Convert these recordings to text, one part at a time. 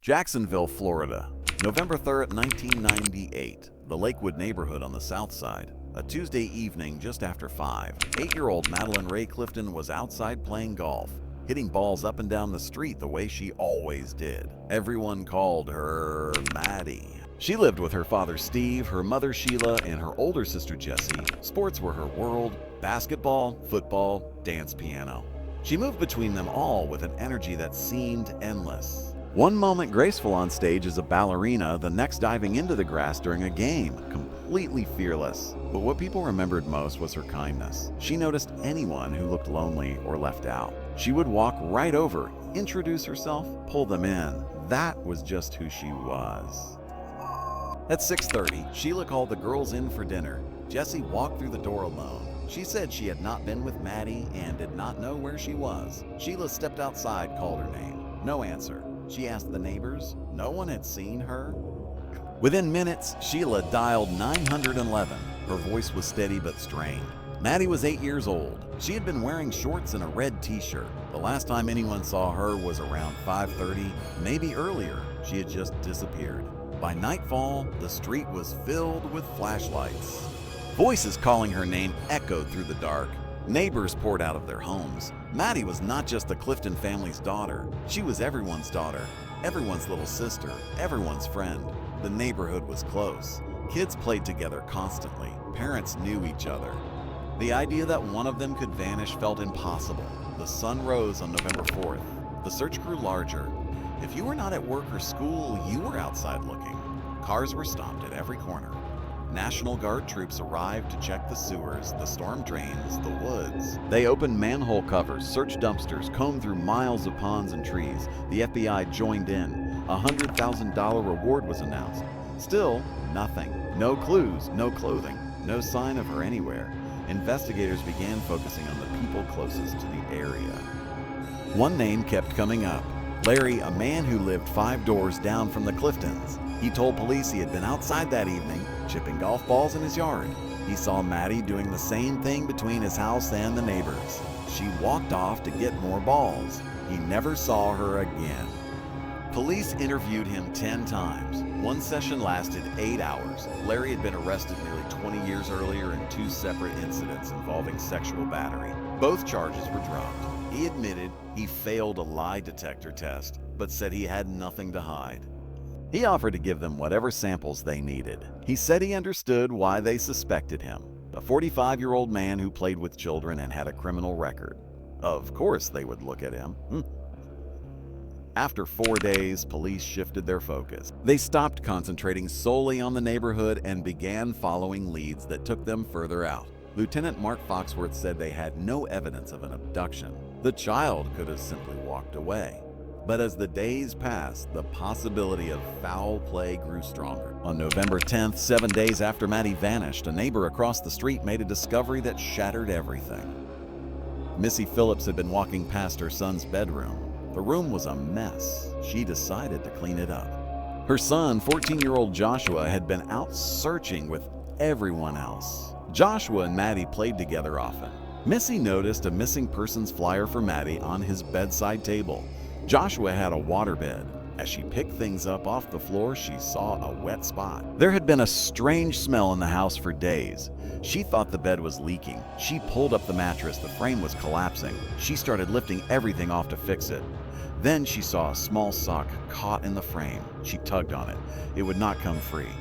Jacksonville, Florida, November 3rd, 1998. The Lakewood neighborhood on the south side. A Tuesday evening just after 5, 8-year-old Maddie Clifton was outside playing golf, hitting balls up and down the street the way she always did. Everyone called her Maddie. She lived with her father Steve, her mother Sheila, and her older sister Jessie. Sports were her world: basketball, football, dance, piano. She moved between them all with an energy that seemed endless. One moment graceful on stage as a ballerina, the next diving into the grass during a game, completely fearless. But what people remembered most was her kindness. She noticed anyone who looked lonely or left out. She would walk right over, introduce herself, pull them in. That was just who she was. At 6:30, Sheila called the girls in for dinner. Jessie walked through the door alone. She said she had not been with Maddie and did not know where she was. Sheila stepped outside, called her name. No answer. She asked the neighbors. No one had seen her. Within minutes, Sheila dialed 911. Her voice was steady but strained. Maddie was 8 years old. She had been wearing shorts and a red t-shirt. The last time anyone saw her was around 5:30, maybe earlier. She had just disappeared. By nightfall, the street was filled with flashlights. Voices calling her name echoed through the dark. Neighbors poured out of their homes. Maddie was not just the Clifton family's daughter. She was everyone's daughter, everyone's little sister, everyone's friend. The neighborhood was close. Kids played together constantly. Parents knew each other. The idea that one of them could vanish felt impossible. The sun rose on November 4th. The search grew larger. If you were not at work or school, you were outside looking. Cars were stopped at every corner. National Guard troops arrived to check the sewers, the storm drains, the woods. They opened manhole covers, searched dumpsters, combed through miles of ponds and trees. The FBI joined in. A $100,000 reward was announced. Still, nothing. No clues, no clothing, no sign of her anywhere. Investigators began focusing on the people closest to the area. One name kept coming up. Larry, a man who lived 5 doors down from the Cliftons. He told police he had been outside that evening, chipping golf balls in his yard. He saw Maddie doing the same thing between his house and the neighbors. She walked off to get more balls. He never saw her again. Police interviewed him 10 times. One session lasted 8 hours. Larry had been arrested nearly 20 years earlier in 2 separate incidents involving sexual battery. Both charges were dropped. He admitted he failed a lie detector test, but said he had nothing to hide. He offered to give them whatever samples they needed. He said he understood why they suspected him. A 45-year-old man who played with children and had a criminal record. Of course they would look at him. After 4 days, police shifted their focus. They stopped concentrating solely on the neighborhood and began following leads that took them further out. Lieutenant Mark Foxworth said they had no evidence of an abduction. The child could have simply walked away. But as the days passed, the possibility of foul play grew stronger. On November 10th, 7 days after Maddie vanished, a neighbor across the street made a discovery that shattered everything. Missy Phillips had been walking past her son's bedroom. The room was a mess. She decided to clean it up. Her son, 14-year-old Joshua, had been out searching with everyone else. Joshua and Maddie played together often. Missy noticed a missing persons flyer for Maddie on his bedside table. Joshua had a waterbed. As she picked things up off the floor, she saw a wet spot. There had been a strange smell in the house for days. She thought the bed was leaking. She pulled up the mattress. The frame was collapsing. She started lifting everything off to fix it. Then she saw a small sock caught in the frame. She tugged on it. It would not come free.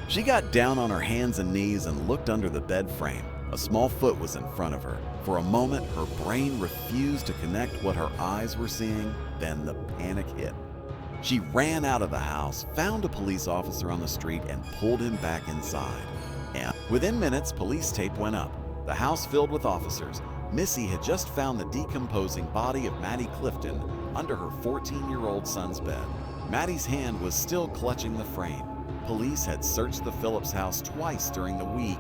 She got down on her hands and knees and looked under the bed frame. A small foot was in front of her. For a moment, her brain refused to connect what her eyes were seeing. Then the panic hit. She ran out of the house, found a police officer on the street, and pulled him back inside. And within minutes, police tape went up. The house filled with officers. Missy had just found the decomposing body of Maddie Clifton under her 14-year-old son's bed. Maddie's hand was still clutching the frame. Police had searched the Phillips house twice during the week.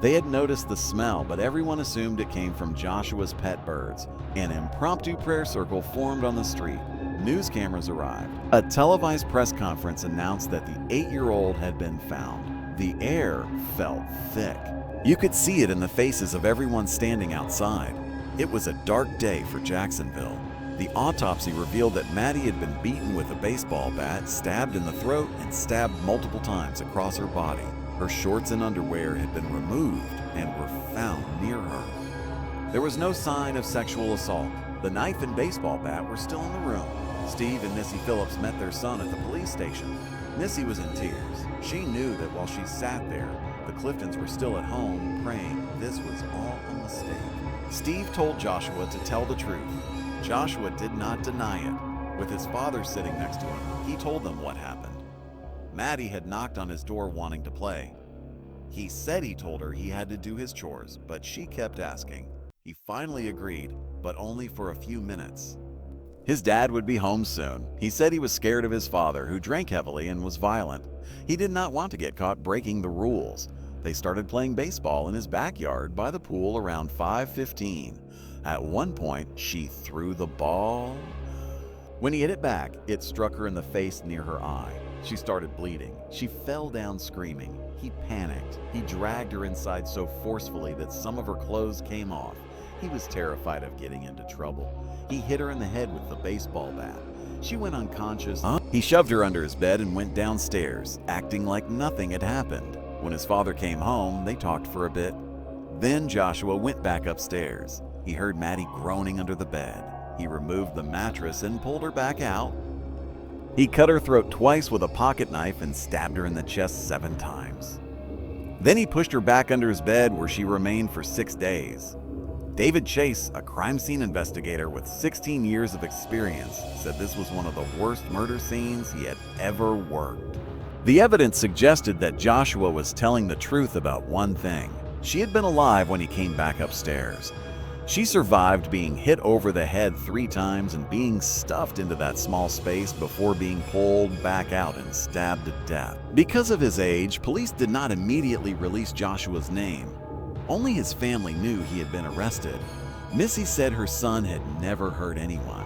They had noticed the smell, but everyone assumed it came from Joshua's pet birds. An impromptu prayer circle formed on the street. News cameras arrived. A televised press conference announced that the 8-year-old had been found. The air felt thick. You could see it in the faces of everyone standing outside. It was a dark day for Jacksonville. The autopsy revealed that Maddie had been beaten with a baseball bat, stabbed in the throat, and stabbed multiple times across her body. Her shorts and underwear had been removed and were found near her. There was no sign of sexual assault. The knife and baseball bat were still in the room. Steve and Missy Phillips met their son at the police station. Missy was in tears. She knew that while she sat there, the Cliftons were still at home praying this was all a mistake. Steve told Joshua to tell the truth. Joshua did not deny it. With his father sitting next to him, he told them what happened. Maddie had knocked on his door wanting to play. He said he told her he had to do his chores, but she kept asking. He finally agreed, but only for a few minutes. His dad would be home soon. He said he was scared of his father, who drank heavily and was violent. He did not want to get caught breaking the rules. They started playing baseball in his backyard by the pool around 5:15. At one point, she threw the ball. When he hit it back, it struck her in the face near her eye. She started bleeding. She fell down screaming. He panicked. He dragged her inside so forcefully that some of her clothes came off. He was terrified of getting into trouble. He hit her in the head with the baseball bat. She went unconscious. He shoved her under his bed and went downstairs, acting like nothing had happened. When his father came home, they talked for a bit. Then Joshua went back upstairs. He heard Maddie groaning under the bed. He removed the mattress and pulled her back out. He cut her throat twice with a pocket knife and stabbed her in the chest 7 times. Then he pushed her back under his bed, where she remained for 6 days. David Chase, a crime scene investigator with 16 years of experience, said this was one of the worst murder scenes he had ever worked. The evidence suggested that Joshua was telling the truth about one thing. She had been alive when he came back upstairs. She survived being hit over the head 3 times and being stuffed into that small space before being pulled back out and stabbed to death. Because of his age, police did not immediately release Joshua's name. Only his family knew he had been arrested. Missy said her son had never hurt anyone.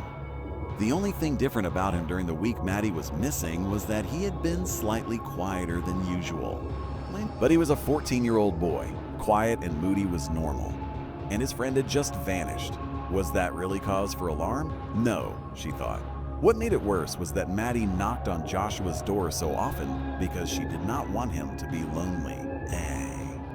The only thing different about him during the week Maddie was missing was that he had been slightly quieter than usual. But he was a 14-year-old boy. Quiet and moody was normal. And his friend had just vanished. Was that really cause for alarm? No, she thought. What made it worse was that Maddie knocked on Joshua's door so often because she did not want him to be lonely.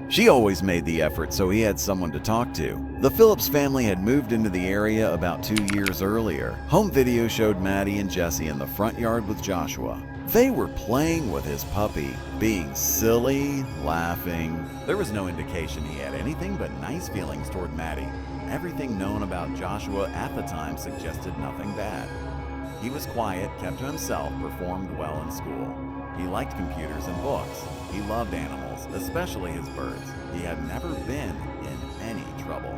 She always made the effort, so he had someone to talk to. The Phillips family had moved into the area about 2 years earlier. Home video showed Maddie and Jesse in the front yard with Joshua. They were playing with his puppy, being silly, laughing. There was no indication he had anything but nice feelings toward Maddie. Everything known about Joshua at the time suggested nothing bad. He was quiet, kept to himself, performed well in school. He liked computers and books. He loved animals, especially his birds. He had never been in any trouble.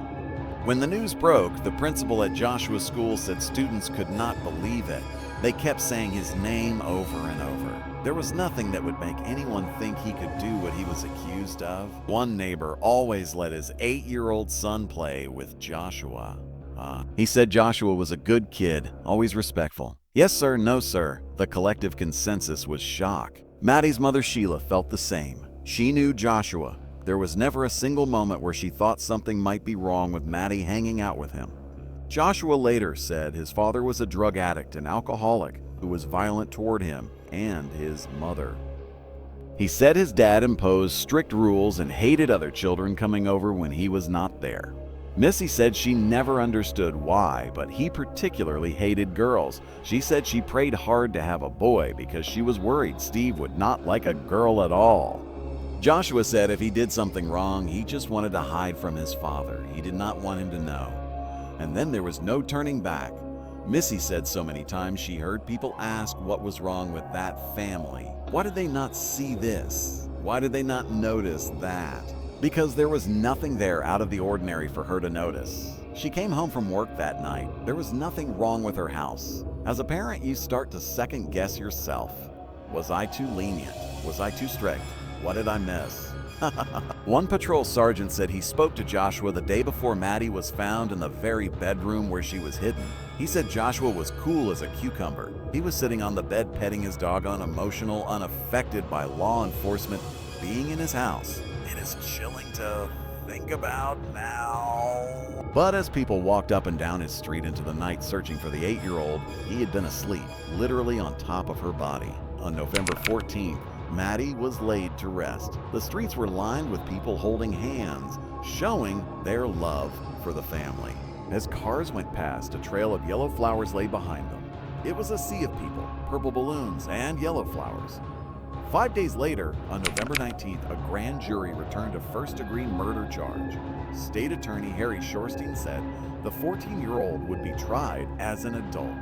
When the news broke, the principal at Joshua's school said students could not believe it. They kept saying his name over and over. There was nothing that would make anyone think he could do what he was accused of. One neighbor always let his 8-year-old son play with Joshua. He said Joshua was a good kid, always respectful. Yes sir, no sir. The collective consensus was shock. Maddie's mother Sheila felt the same. She knew Joshua. There was never a single moment where she thought something might be wrong with Maddie hanging out with him. Joshua later said his father was a drug addict and alcoholic who was violent toward him and his mother. He said his dad imposed strict rules and hated other children coming over when he was not there. Missy said she never understood why, but he particularly hated girls. She said she prayed hard to have a boy because she was worried Steve would not like a girl at all. Joshua said if he did something wrong, he just wanted to hide from his father. He did not want him to know. And then there was no turning back. Missy said so many times she heard people ask what was wrong with that family. Why did they not see this? Why did they not notice that? Because there was nothing there out of the ordinary for her to notice. She came home from work that night. There was nothing wrong with her house. As a parent, you start to second guess yourself. Was I too lenient? Was I too strict? What did I miss? One patrol sergeant said he spoke to Joshua the day before Maddie was found in the very bedroom where she was hidden. He said Joshua was cool as a cucumber. He was sitting on the bed petting his dog, unemotional, unaffected by law enforcement being in his house. It is chilling to think about now. But as people walked up and down his street into the night searching for the 8-year-old, he had been asleep, literally on top of her body. On November 14th, Maddie was laid to rest. The streets were lined with people holding hands, showing their love for the family. As cars went past, a trail of yellow flowers lay behind them. It was a sea of people, purple balloons, and yellow flowers. 5 days later, on November 19th, a grand jury returned a first-degree murder charge. State Attorney Harry Shorstein said the 14-year-old would be tried as an adult.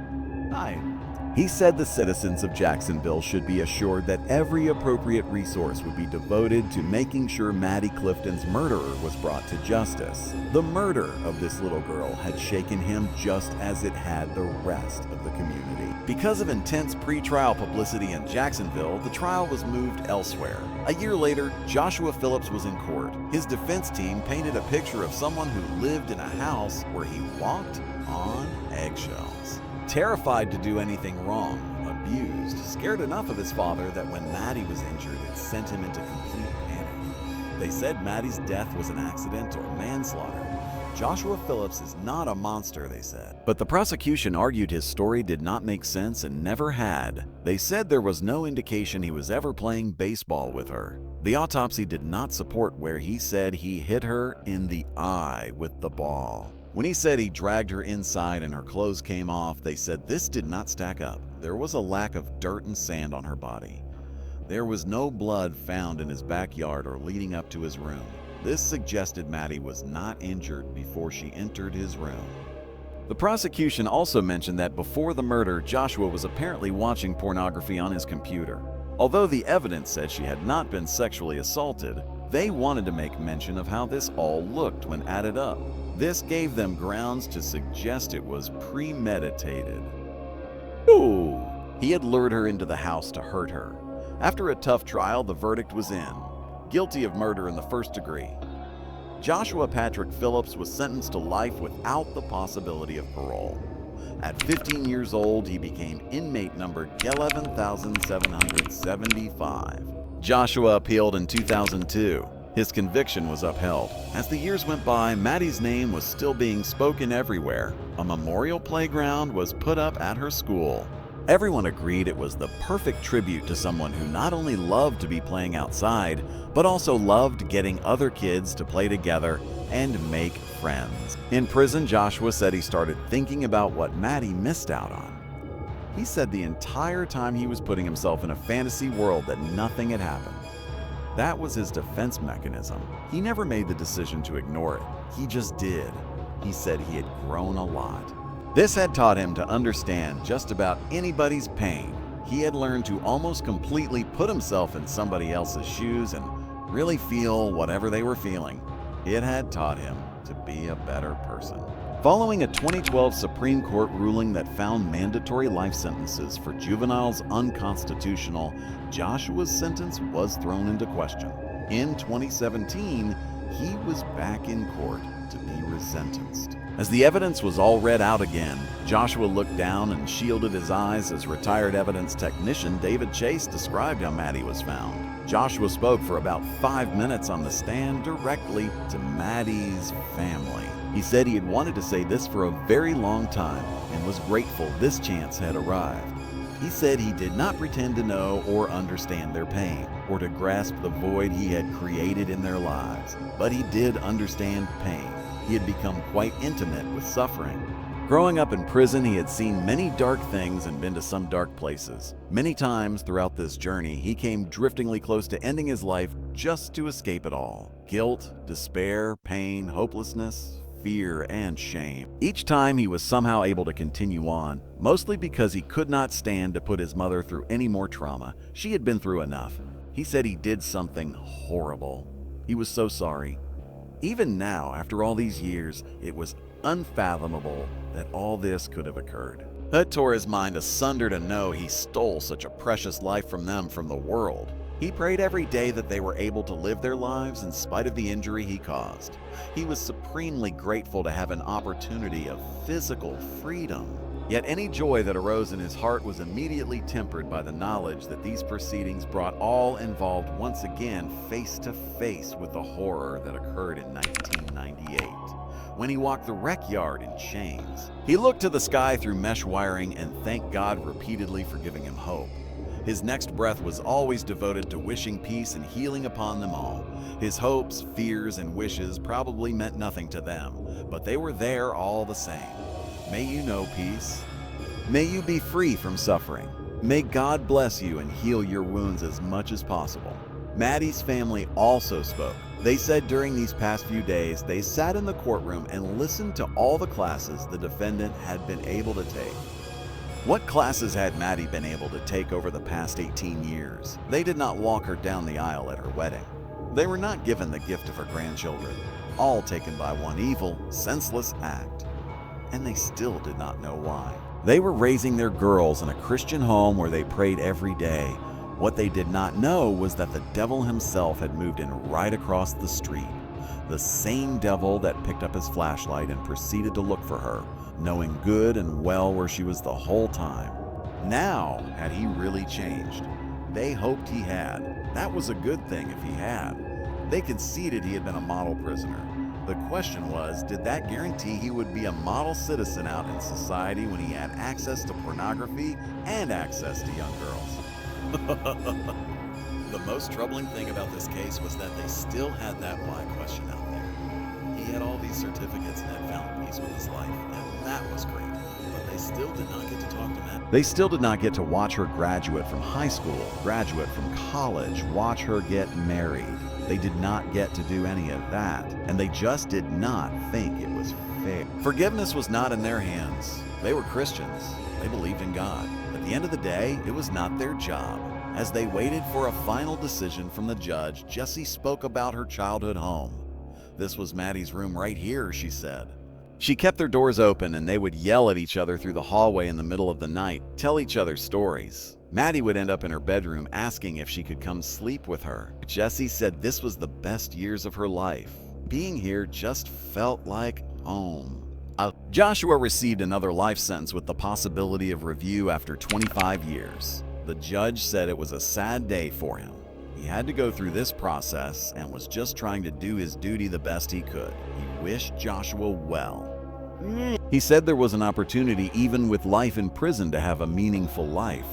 He said the citizens of Jacksonville should be assured that every appropriate resource would be devoted to making sure Maddie Clifton's murderer was brought to justice. The murder of this little girl had shaken him just as it had the rest of the community. Because of intense pre-trial publicity in Jacksonville, the trial was moved elsewhere. A year later, Joshua Phillips was in court. His defense team painted a picture of someone who lived in a house where he walked on eggshells. Terrified to do anything wrong, abused, scared enough of his father that when Maddie was injured, it sent him into complete panic. They said Maddie's death was an accident or manslaughter. Joshua Phillips is not a monster, they said. But the prosecution argued his story did not make sense and never had. They said there was no indication he was ever playing baseball with her. The autopsy did not support where he said he hit her in the eye with the ball. When he said he dragged her inside and her clothes came off, they said this did not stack up. There was a lack of dirt and sand on her body. There was no blood found in his backyard or leading up to his room. This suggested Maddie was not injured before she entered his room. The prosecution also mentioned that before the murder, Joshua was apparently watching pornography on his computer. Although the evidence said she had not been sexually assaulted, they wanted to make mention of how this all looked when added up. This gave them grounds to suggest it was premeditated. Ooh! He had lured her into the house to hurt her. After a tough trial, the verdict was in. Guilty of murder in the first degree. Joshua Patrick Phillips was sentenced to life without the possibility of parole. At 15 years old, he became inmate number 11,775. Joshua appealed in 2002. His conviction was upheld. As the years went by, Maddie's name was still being spoken everywhere. A memorial playground was put up at her school. Everyone agreed it was the perfect tribute to someone who not only loved to be playing outside, but also loved getting other kids to play together and make friends. In prison, Joshua said he started thinking about what Maddie missed out on. He said the entire time he was putting himself in a fantasy world that nothing had happened. That was his defense mechanism. He never made the decision to ignore it. He just did. He said he had grown a lot. This had taught him to understand just about anybody's pain. He had learned to almost completely put himself in somebody else's shoes and really feel whatever they were feeling. It had taught him to be a better person. Following a 2012 Supreme Court ruling that found mandatory life sentences for juveniles unconstitutional, Joshua's sentence was thrown into question. In 2017, he was back in court to be resentenced. As the evidence was all read out again, Joshua looked down and shielded his eyes as retired evidence technician David Chase described how Maddie was found. Joshua spoke for about 5 minutes on the stand directly to Maddie's family. He said he had wanted to say this for a very long time and was grateful this chance had arrived. He said he did not pretend to know or understand their pain or to grasp the void he had created in their lives, but he did understand pain. He had become quite intimate with suffering. Growing up in prison, he had seen many dark things and been to some dark places. Many times throughout this journey, he came driftingly close to ending his life just to escape it all. Guilt, despair, pain, hopelessness, fear, and shame. Each time he was somehow able to continue on, mostly because he could not stand to put his mother through any more trauma. She had been through enough. He said he did something horrible. He was so sorry. Even now, after all these years, it was unfathomable that all this could have occurred. It tore his mind asunder to know he stole such a precious life from them, from the world. He prayed every day that they were able to live their lives in spite of the injury he caused. He was supremely grateful to have an opportunity of physical freedom. Yet any joy that arose in his heart was immediately tempered by the knowledge that these proceedings brought all involved once again face to face with the horror that occurred in 1998. when he walked the rec yard in chains. He looked to the sky through mesh wiring and thanked God repeatedly for giving him hope. His next breath was always devoted to wishing peace and healing upon them all. His hopes, fears, and wishes probably meant nothing to them, but they were there all the same. May you know peace. May you be free from suffering. May God bless you and heal your wounds as much as possible. Maddie's family also spoke. They said during these past few days, they sat in the courtroom and listened to all the classes the defendant had been able to take. What classes had Maddie been able to take over the past 18 years? They did not walk her down the aisle at her wedding. They were not given the gift of her grandchildren, all taken by one evil, senseless act. And they still did not know why. They were raising their girls in a Christian home where they prayed every day. What they did not know was that the devil himself had moved in right across the street. The same devil that picked up his flashlight and proceeded to look for her, knowing good and well where she was the whole time. Now, had he really changed? They hoped he had. That was a good thing if he had. They conceded he had been a model prisoner. The question was, did that guarantee he would be a model citizen out in society when he had access to pornography and access to young girls? The most troubling thing about this case was that they still had that why question out there. He had all these certificates and had found peace with his life, and that was great. But they still did not get to talk to Matt. They still did not get to watch her graduate from high school, graduate from college, watch her get married. They did not get to do any of that, and they just did not think it was fair. Forgiveness was not in their hands. They were Christians. They believed in God. At the end of the day, it was not their job. As they waited for a final decision from the judge, Jessie spoke about her childhood home. This was Maddie's room right here, she said. She kept their doors open and they would yell at each other through the hallway in the middle of the night, tell each other stories. Maddie would end up in her bedroom asking if she could come sleep with her. Jessie said this was the best years of her life. Being here just felt like home. Joshua received another life sentence with the possibility of review after 25 years. The judge said it was a sad day for him. He had to go through this process and was just trying to do his duty the best he could. He wished Joshua well. He said there was an opportunity even with life in prison to have a meaningful life.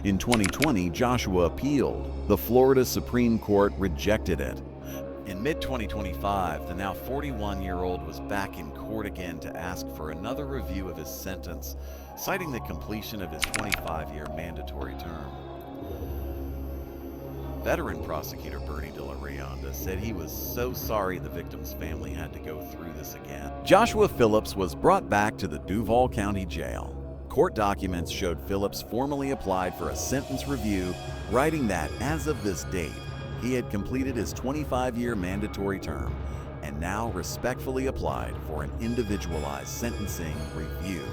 In 2020, Joshua appealed. The Florida Supreme Court rejected it. In mid-2025, the now 41-year-old was back in court again to ask for another review of his sentence, citing the completion of his 25-year mandatory term. Veteran prosecutor Bernie De La Rionda said he was so sorry the victim's family had to go through this again. Joshua Phillips was brought back to the Duval County Jail. Court documents showed Phillips formally applied for a sentence review, writing that as of this date, he had completed his 25-year mandatory term and now respectfully applied for an individualized sentencing review.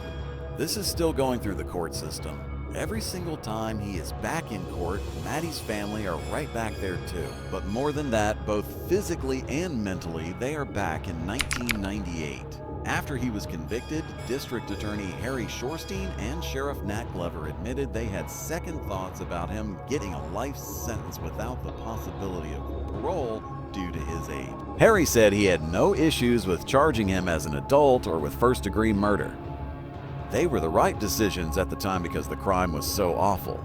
This is still going through the court system. Every single time he is back in court, Maddie's family are right back there too. But more than that, both physically and mentally, they are back in 1998. After he was convicted, District Attorney Harry Shorstein and Sheriff Nat Glover admitted they had second thoughts about him getting a life sentence without the possibility of parole due to his age. Harry said he had no issues with charging him as an adult or with first-degree murder. They were the right decisions at the time because the crime was so awful.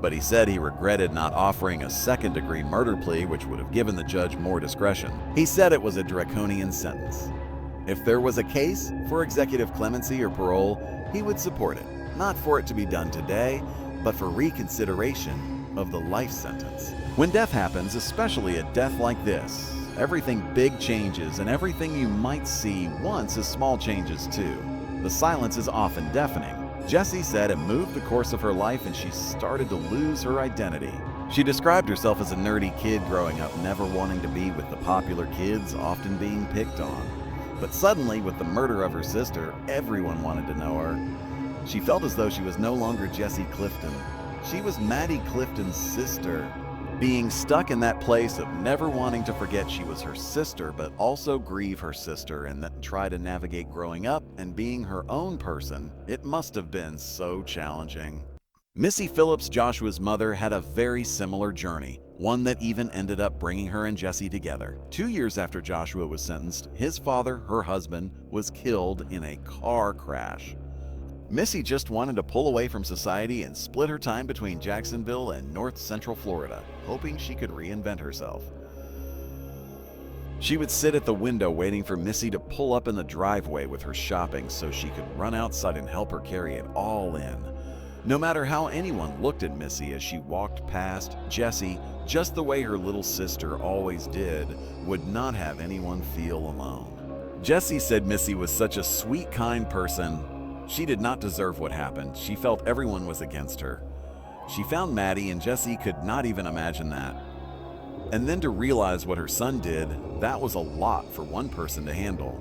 But he said he regretted not offering a second-degree murder plea, which would have given the judge more discretion. He said it was a draconian sentence. If there was a case for executive clemency or parole, he would support it, not for it to be done today, but for reconsideration of the life sentence. When death happens, especially a death like this, everything big changes, and everything you might see once is small changes too. The silence is often deafening. Jessie said it moved the course of her life and she started to lose her identity. She described herself as a nerdy kid growing up, never wanting to be with the popular kids, often being picked on. But suddenly, with the murder of her sister, everyone wanted to know her. She felt as though she was no longer Jessie Clifton. She was Maddie Clifton's sister. Being stuck in that place of never wanting to forget she was her sister, but also grieve her sister and then try to navigate growing up and being her own person, it must have been so challenging. Missy Phillips, Joshua's mother, had a very similar journey, one that even ended up bringing her and Jesse together. 2 years after Joshua was sentenced, his father, her husband, was killed in a car crash. Missy just wanted to pull away from society and split her time between Jacksonville and North Central Florida, hoping she could reinvent herself. She would sit at the window waiting for Missy to pull up in the driveway with her shopping so she could run outside and help her carry it all in. No matter how anyone looked at Missy as she walked past, Jessie, just the way her little sister always did, would not have anyone feel alone. Jessie said Missy was such a sweet, kind person. She did not deserve what happened. She felt everyone was against her. She found Maddie, and Jessie could not even imagine that. And then to realize what her son did, that was a lot for one person to handle.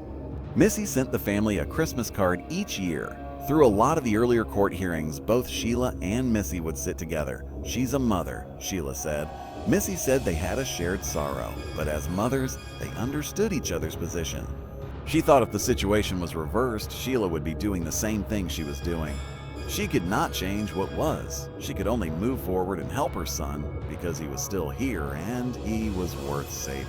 Missy sent the family a Christmas card each year. Through a lot of the earlier court hearings, both Sheila and Missy would sit together. "She's a mother," Sheila said. Missy said they had a shared sorrow, but as mothers, they understood each other's position. She thought if the situation was reversed, Sheila would be doing the same thing she was doing. She could not change what was. She could only move forward and help her son because he was still here and he was worth saving.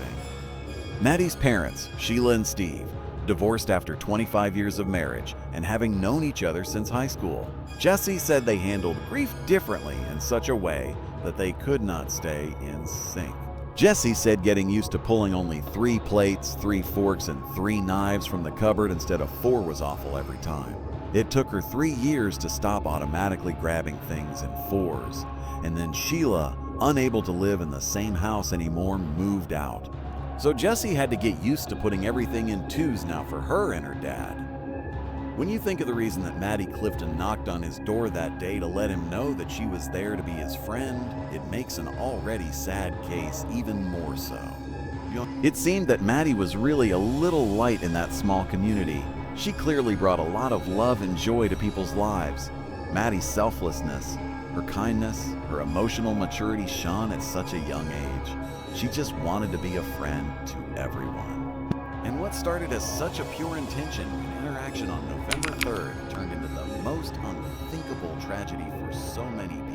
Maddie's parents, Sheila and Steve, divorced after 25 years of marriage and having known each other since high school. Jessie said they handled grief differently in such a way that they could not stay in sync. Jessie said getting used to pulling only 3 plates, 3 forks, and 3 knives from the cupboard instead of 4 was awful every time. It took her 3 years to stop automatically grabbing things in 4s. And then Sheila, unable to live in the same house anymore, moved out. So Jessie had to get used to putting everything in 2s now for her and her dad. When you think of the reason that Maddie Clifton knocked on his door that day to let him know that she was there to be his friend, it makes an already sad case even more so. It seemed that Maddie was really a little light in that small community. She clearly brought a lot of love and joy to people's lives. Maddie's selflessness, her kindness, her emotional maturity shone at such a young age. She just wanted to be a friend to everyone. And what started as such a pure intention and interaction on November 3rd turned into the most unthinkable tragedy for so many people.